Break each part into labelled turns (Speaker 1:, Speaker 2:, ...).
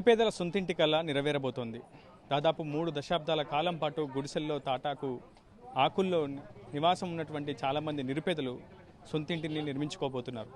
Speaker 1: నిరుపేదల సొంతింటి కల నెరవేరబోతోంది. దాదాపు 3 దశాబ్దాల కాలం పాటు గుడిసెల్లో తాటాకు ఆకుల్లో నివాసం ఉన్నటువంటి చాలామంది నిరుపేదలు సొంతింటిని నిర్మించుకోబోతున్నారు.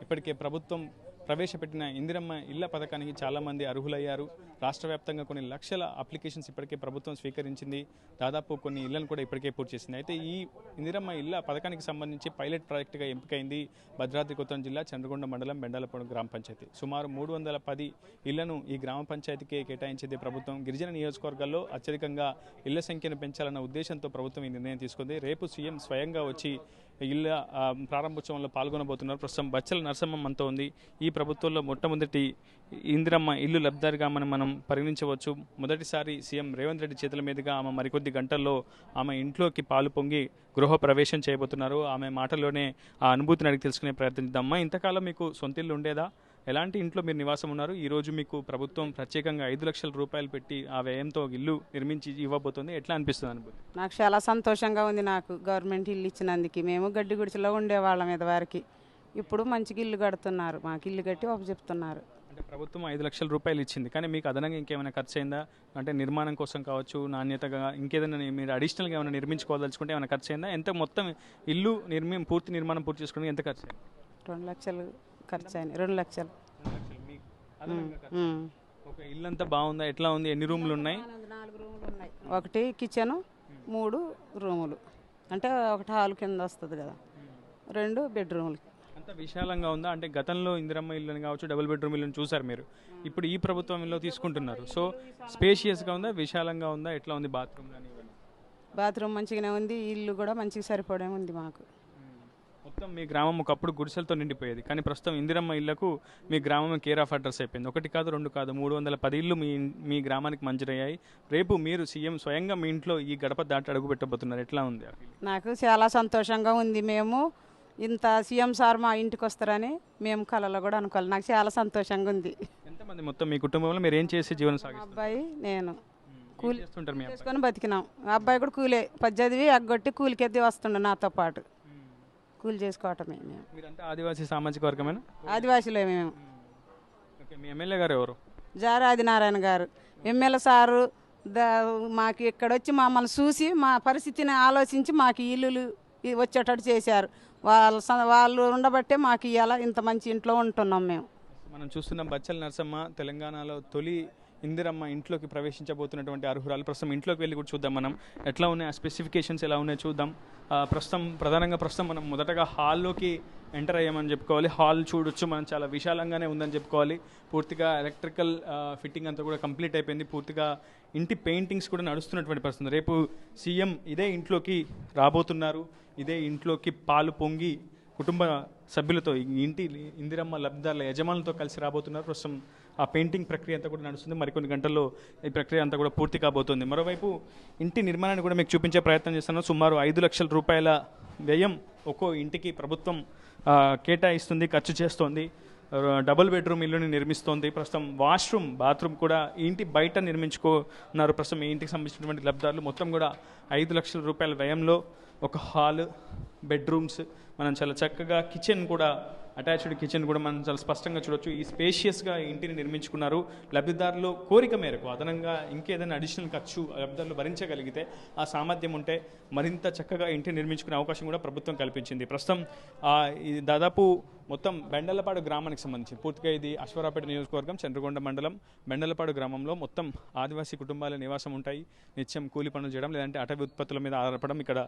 Speaker 1: ఇప్పటికే ప్రభుత్వం ప్రవేశపెట్టిన ఇందిరమ్మ ఇళ్ల పథకానికి చాలామంది అర్హులయ్యారు. రాష్ట్ర వ్యాప్తంగా కొన్ని లక్షల అప్లికేషన్స్ ఇప్పటికే ప్రభుత్వం స్వీకరించింది. దాదాపు కొన్ని ఇళ్లను కూడా ఇప్పటికే పూర్తి చేసింది. అయితే ఈ ఇందిరమ్మ ఇళ్ల పథకానికి సంబంధించి పైలట్ ప్రాజెక్టుగా ఎంపికైంది భద్రాద్రి కొత్తగూడెం జిల్లా చంద్రగొండ మండలం బెండాలపాడు గ్రామ పంచాయతీ. సుమారు 310 ఇళ్లను ఈ గ్రామ పంచాయతీకే కేటాయించింది ప్రభుత్వం. గిరిజన నియోజకవర్గాల్లో అత్యధికంగా ఇళ్ల సంఖ్యను పెంచాలన్న ఉద్దేశంతో ప్రభుత్వం ఈ నిర్ణయం తీసుకుంది. రేపు సీఎం స్వయంగా వచ్చి ఇళ్ల ప్రారంభోత్సవంలో పాల్గొనబోతున్నారు. ప్రస్తుతం బచ్చల నరసమ్మ మనతో ఉంది. ఈ ప్రభుత్వంలో మొట్టమొదటి ఇందిరమ్మ ఇల్లు లబ్ధిదారుగా మనం పరిగణించవచ్చు. మొదటిసారి సీఎం రేవంత్ రెడ్డి చేతుల మీదుగా ఆమె మరికొద్ది గంటల్లో ఆమె ఇంట్లోకి పాలు పొంగి గృహ ప్రవేశం చేయబోతున్నారు. ఆమె మాటల్లోనే ఆ అనుభూతిని అడిగి తెలుసుకునే ప్రయత్నిద్దామా. ఇంతకాలం మీకు సొంత ఇల్లు ఉండేదా? ఎలాంటి ఇంట్లో మీరు నివాసం ఉన్నారు? ఈరోజు మీకు ప్రభుత్వం ప్రత్యేకంగా 5 లక్షల రూపాయలు పెట్టి ఆ వ్యయంతో ఇల్లు నిర్మించి ఇవ్వబోతుంది. ఎట్లా అనిపిస్తుంది అనుభూతి?
Speaker 2: నాకు చాలా సంతోషంగా ఉంది. నాకు గవర్నమెంట్ ఇల్లు ఇచ్చినందుకు. మేము గడ్డి గుడిసెలో ఉండేవాళ్ళం ఇదివరకు. ఇప్పుడు మంచిగా ఇల్లు కడుతున్నారు. మాకు ఇల్లు కట్టి చెప్తున్నారు.
Speaker 1: అంటే ప్రభుత్వం 5 లక్షల రూపాయలు ఇచ్చింది, కానీ మీకు అదనంగా ఇంకేమైనా ఖర్చు అయిందా? అంటే నిర్మాణం కోసం కావచ్చు, నాణ్యతగా ఇంకేదైనా మీరు అడిషనల్గా ఏమైనా నిర్మించుకోవాల్సుకుంటే ఏమైనా ఖర్చు అయిందా? ఎంత మొత్తం ఇల్లు పూర్తి నిర్మాణం పూర్తి చేసుకోవడానికి ఎంత ఖర్చు అయింది?
Speaker 2: 2 లక్షలు ఖర్చు అయినాయి. 2 లక్షలు.
Speaker 1: ఒక ఇల్లు అంతా బాగుందా? ఎట్లా ఉంది? ఎన్ని రూములు ఉన్నాయి?
Speaker 2: 4 రూములు ఉన్నాయి. ఒకటి కిచెను, 3 రూములు. అంటే ఒకటి హాల్ కింద వస్తుంది కదా, 2 బెడ్రూములు.
Speaker 1: అంత విశాలంగా ఉందా? అంటే గతంలో ఇందిరమ్మ ఇల్లుని కావచ్చు, డబుల్ బెడ్రూమ్ ఇల్లుని చూసారు మీరు. ఇప్పుడు ఈ ప్రభుత్వంలో తీసుకుంటున్నారు. సో స్పేషియస్గా ఉందా, విశాలంగా ఉందా, ఎట్లా ఉంది? బాత్రూమ్ కానీ
Speaker 2: బాత్రూమ్ మంచిగానే ఉంది. ఇల్లు కూడా మంచిగా సరిపడే ఉంది మాకు.
Speaker 1: మొత్తం మీ గ్రామం ఒకప్పుడు గుడిసెలతో నిండిపోయేది, కానీ ప్రస్తుతం ఇందిరమ్మ ఇళ్లకు మీ గ్రామం కేర్ ఆఫ్ అడ్రస్ అయిపోయింది. 1 కాదు 2 కాదు 310 ఇళ్ళు మీ గ్రామానికి మంజూరయ్యాయి. రేపు మీరు సీఎం స్వయంగా మీ ఇంట్లో ఈ గడప దాటి అడుగు పెట్టబోతున్నారు. ఎట్లా ఉంది?
Speaker 2: నాకు చాలా సంతోషంగా ఉంది. మేము ఇంత సీఎం సార్ మా ఇంటికి వస్తారని మేము కళలో కూడా అనుకోవాలి. నాకు చాలా సంతోషంగా ఉంది.
Speaker 1: ఎంతమంది మొత్తం మీ కుటుంబంలో మీరు ఏం చేసి జీవనం సాగిస్తారు?
Speaker 2: అబ్బాయి నేను కూలి
Speaker 1: చేస్తుంటారు. మీ
Speaker 2: చేసుకొని బతికినాం. అబ్బాయి కూడా కూలే చదివి అగ్గొట్టి కూలికెత్తి వస్తుండే నాతో పాటు. కూలి చేసుకోవటమే మేము.
Speaker 1: మీరంతా ఆదివాసీ సామాజిక వర్గమేనా?
Speaker 2: ఆదివాసీలే మేము.
Speaker 1: ఓకే, మీ ఎమ్మెల్యే గారు ఎవరు?
Speaker 2: జారా ఆదినారాయణ గారు. ఎమ్మెల్యే సారు మాకు ఇక్కడ వచ్చి మమ్మల్ని చూసి మా పరిస్థితిని ఆలోచించి మాకు ఇల్లులు వచ్చేటట్టు చేశారు. వాళ్ళు ఉండబట్టే మాకు ఇవాళ ఇంత మంచి ఇంట్లో ఉంటున్నాం మేము.
Speaker 1: మనం చూస్తున్నాం బచ్చల నరసమ్మ తెలంగాణలో తొలి ఇందిరమ్మ ఇంట్లోకి ప్రవేశించబోతున్నటువంటి అర్హురాలు. ప్రస్తుతం ఇంట్లోకి వెళ్ళి కూడా చూద్దాం మనం ఎట్లా ఉన్నాయి, ఆ స్పెసిఫికేషన్స్ ఎలా ఉన్నాయో చూద్దాం. ప్రస్తుతం మనం మొదటగా హాల్లోకి ఎంటర్ అయ్యామని చెప్పుకోవాలి. హాల్ చూడొచ్చు మనం, చాలా విశాలంగానే ఉందని చెప్పుకోవాలి. పూర్తిగా ఎలక్ట్రికల్ ఫిట్టింగ్ అంతా కూడా కంప్లీట్ అయిపోయింది. పూర్తిగా ఇంటి పెయింటింగ్స్ కూడా నడుస్తున్నటువంటి పరిస్థితి. రేపు సీఎం ఇదే ఇంట్లోకి రాబోతున్నారు. ఇదే ఇంట్లోకి పాలు పొంగి కుటుంబ సభ్యులతో ఇంటి ఇందిరమ్మ లబ్ధిదారుల యజమానులతో కలిసి రాబోతున్నారు. ప్రస్తుతం ఆ పెయింటింగ్ ప్రక్రియ అంతా కూడా నడుస్తుంది. మరికొన్ని గంటల్లో ఈ ప్రక్రియ అంతా కూడా పూర్తి కాబోతుంది. మరోవైపు ఇంటి నిర్మాణాన్ని కూడా మీకు చూపించే ప్రయత్నం చేస్తున్నాను. సుమారు 5 లక్షల రూపాయల వ్యయం ఒక్కో ఇంటికి ప్రభుత్వం కేటాయిస్తుంది, ఖర్చు చేస్తోంది. డబుల్ బెడ్రూమ్ ఇల్లుని నిర్మిస్తోంది. ప్రస్తుతం బాత్రూమ్ కూడా ఇంటి బయట నిర్మించుకున్నారు. ప్రస్తుతం ఈ ఇంటికి సంబంధించినటువంటి లబ్ధిదారులు మొత్తం కూడా 5 లక్షల రూపాయల వ్యయంలో ఒక హాల్, బెడ్రూమ్స్, మనం చాలా చక్కగా కిచెన్ కూడా, అటాచ్డ్ కిచెన్ కూడా మనం చాలా స్పష్టంగా చూడొచ్చు. ఈ స్పేషియస్గా ఇంటిని నిర్మించుకున్నారు. లబ్ధిదారులు కోరిక మేరకు అదనంగా ఇంకేదైనా అడిషనల్ ఖర్చు లబ్ధిదారులు భరించగలిగితే, ఆ సామర్థ్యం ఉంటే మరింత చక్కగా ఇంటిని నిర్మించుకునే అవకాశం కూడా ప్రభుత్వం కల్పించింది. ప్రస్తుతం ఇది దాదాపు మొత్తం బెండలపాడు గ్రామానికి సంబంధించి పూర్తిగా ఇది అశ్వరాపేట నియోజకవర్గం చంద్రగొండ మండలం బెండలపాడు గ్రామంలో మొత్తం ఆదివాసీ కుటుంబాల నివాసం ఉంటాయి. నిత్యం కూలి పనులు చేయడం లేదంటే అటవీ ఉత్పత్తుల మీద ఆధారపడడం ఇక్కడ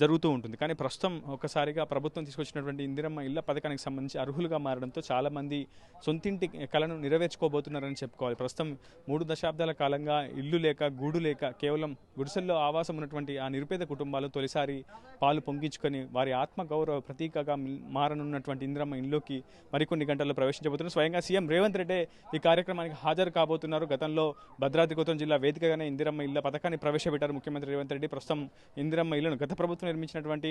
Speaker 1: జరుగుతూ ఉంటుంది. కానీ ప్రస్తుతం ఒకసారిగా ప్రభుత్వం తీసుకొచ్చినటువంటి ఇందిరమ్మ ఇళ్ల పథకానికి సంబంధించి అర్హులుగా మారడంతో చాలామంది సొంతింటి కలను నెరవేర్చుకోబోతున్నారని చెప్పుకోవాలి. ప్రస్తుతం 3 దశాబ్దాల కాలంగా ఇల్లు లేక, గూడు లేక, కేవలం గుడిసెల్లో ఆవాసం ఉన్నటువంటి ఆ నిరుపేద కుటుంబాలు తొలిసారి పాలు పొంగించుకొని వారి ఆత్మగౌరవ ప్రతీకగా మారనున్నటువంటి ఇందిరమ్మ ఇంట్లోకి మరికొన్ని గంటల్లో ప్రవేశించబోతున్నారు. స్వయంగా సీఎం రేవంత్ రెడ్డి ఈ కార్యక్రమానికి హాజరు కాబోతున్నారు. గతంలో భద్రాద్రి కొత్తగూడెం జిల్లా వేదికగానే ఇందిరమ్మ ఇళ్ల పథకాన్ని ప్రవేశపెట్టారు ముఖ్యమంత్రి రేవంత్ రెడ్డి. ప్రస్తుతం ఇందిరమ్మ ఇళ్లను గత ప్రభుత్వం నిర్మించినటువంటి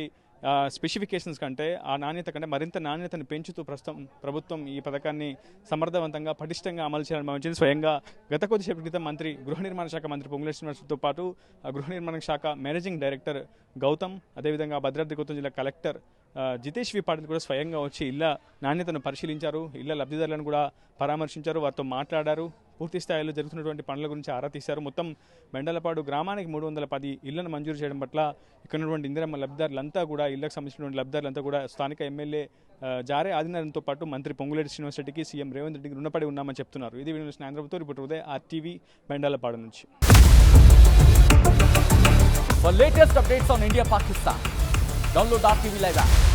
Speaker 1: స్పెసిఫికేషన్స్ కంటే, ఆ నాణ్యత కంటే మరింత నాణ్యతను పెంచుతూ ప్రస్తుతం ప్రభుత్వం ఈ పథకాన్ని సమర్థవంతంగా పటిష్టంగా అమలు చేయాలని భావించింది. స్వయంగా గత కొద్దిసేపటి క్రితం గృహ నిర్మాణ శాఖ మంత్రి పొంగులేటి శ్రీనివాసరెడ్డితో పాటు గృహ నిర్మాణ శాఖ మేనేజింగ్ డైరెక్టర్ గౌతమ్, అదేవిధంగా భద్రాద్రి కొత్తగూడెం జిల్లా కలెక్టర్ జితేష్ వి పాటిల్ కూడా స్వయంగా వచ్చి ఇళ్ల నాణ్యతను పరిశీలించారు. ఇళ్ల లబ్ధిదారులను కూడా పరామర్శించారు, వారితో మాట్లాడారు. పూర్తి స్థాయిలో జరుగుతున్నటువంటి పనుల గురించి ఆరా తీశారు. మొత్తం మెండలపాడు గ్రామానికి 310 ఇళ్లను మంజూరు చేయడం పట్ల ఇక్కడ ఉన్నటువంటి ఇందిరమ్మ లబ్ధిదారులంతా కూడా ఇళ్లకు సంబంధించినటువంటి లబ్ధిదారులంతా కూడా స్థానిక ఎమ్మెల్యే జారే ఆదినారాయణతో పాటు మంత్రి పొంగులేటి శ్రీనివాస్ రెడ్డికి సీఎం రేవంత్ రెడ్డికి రుణపడి ఉన్నామని చెప్తున్నారు. ఇది వీడియో ఆంధ్రప్రదేశ్తో రిపోర్టర్ ఉదయ్, RTV, మెండలపాడు నుంచి.
Speaker 3: For latest updates on India Pakistan, download RTV Live app